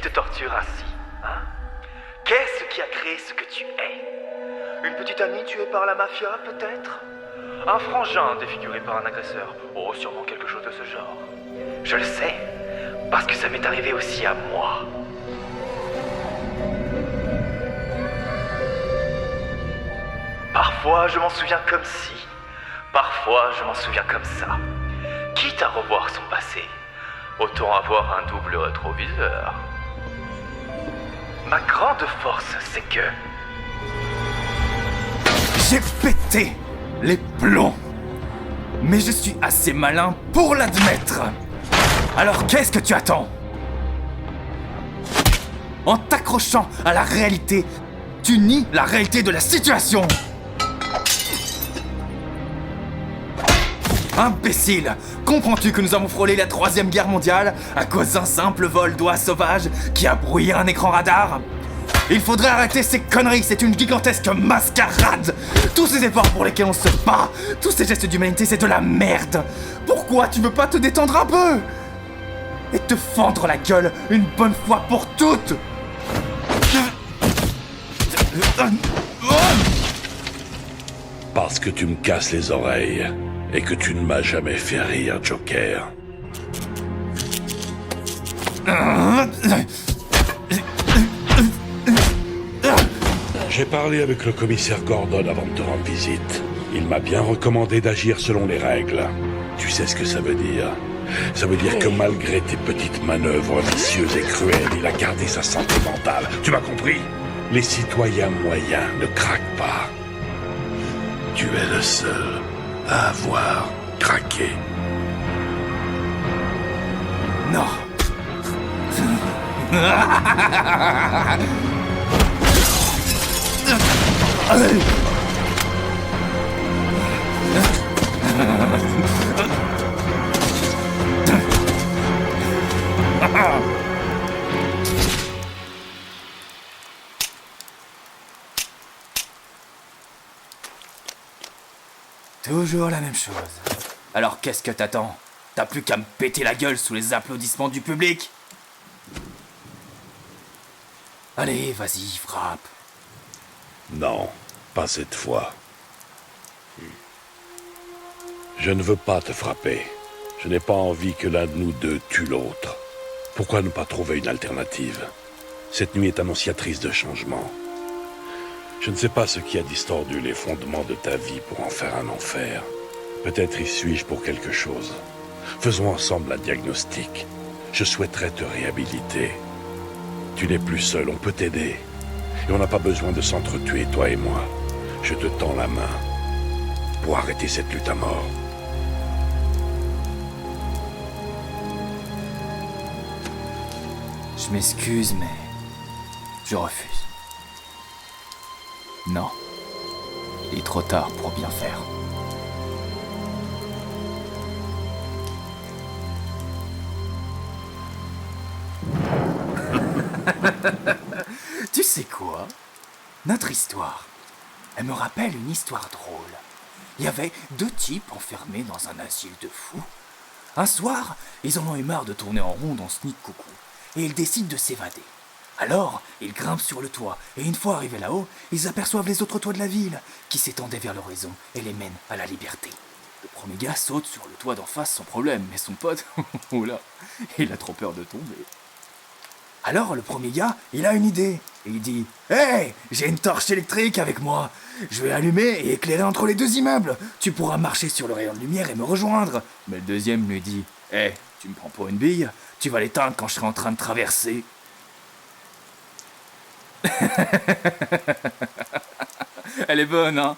te torture ainsi, hein? Qu'est-ce qui a créé ce que tu es? Une petite amie tuée par la mafia, peut-être? Un frangin défiguré par un agresseur? Oh, sûrement quelque chose de ce genre. Je le sais, parce que ça m'est arrivé aussi à moi. Parfois, je m'en souviens comme si. Parfois, je m'en souviens comme ça. Quitte à revoir son passé, autant avoir un double rétroviseur. Ma grande force, c'est que... J'ai pété les plombs. Mais je suis assez malin pour l'admettre. Alors qu'est-ce que tu attends? En t'accrochant à la réalité, tu nies la réalité de la situation. Imbécile! Comprends-tu que nous avons frôlé la 3e guerre mondiale à cause d'un simple vol d'oies sauvages qui a brouillé un écran radar? Il faudrait arrêter ces conneries, c'est une gigantesque mascarade! Tous ces efforts pour lesquels on se bat, tous ces gestes d'humanité, c'est de la merde! Pourquoi tu veux pas te détendre un peu? Et te fendre la gueule une bonne fois pour toutes! Parce que tu me casses les oreilles et que tu ne m'as jamais fait rire, Joker. J'ai parlé avec le commissaire Gordon avant de te rendre visite. Il m'a bien recommandé d'agir selon les règles. Tu sais ce que ça veut dire? Ça veut dire que malgré tes petites manœuvres vicieuses et cruelles, il a gardé sa santé mentale. Tu m'as compris? Les citoyens moyens ne craquent pas. Tu es le seul à avoir craqué. Non. Toujours la même chose. Alors qu'est-ce que t'attends? T'as plus qu'à me péter la gueule sous les applaudissements du public? Allez, vas-y, frappe. Non, pas cette fois. Je ne veux pas te frapper. Je n'ai pas envie que l'un de nous deux tue l'autre. Pourquoi ne pas trouver une alternative? Cette nuit est annonciatrice de changement. Je ne sais pas ce qui a distordu les fondements de ta vie pour en faire un enfer. Peut-être y suis-je pour quelque chose. Faisons ensemble un diagnostic. Je souhaiterais te réhabiliter. Tu n'es plus seul, on peut t'aider. Et on n'a pas besoin de s'entretuer, toi et moi. Je te tends la main pour arrêter cette lutte à mort. Je m'excuse, mais je refuse. Non. Il est trop tard pour bien faire. Tu sais quoi? Notre histoire, elle me rappelle une histoire drôle. Il y avait 2 types enfermés dans un asile de fous. Un soir, ils en ont eu marre de tourner en rond dans ce nid de coucou, et ils décident de s'évader. Alors, ils grimpent sur le toit, et une fois arrivés là-haut, ils aperçoivent les autres toits de la ville, qui s'étendaient vers l'horizon et les mènent à la liberté. Le premier gars saute sur le toit d'en face sans problème, mais son pote, oh là, il a trop peur de tomber. Alors le premier gars, il a une idée, et il dit « Hey, j'ai une torche électrique avec moi, je vais allumer et éclairer entre les 2 immeubles, tu pourras marcher sur le rayon de lumière et me rejoindre. » Mais le deuxième lui dit « Hey, tu me prends pour une bille, tu vas l'éteindre quand je serai en train de traverser. » Elle est bonne, hein?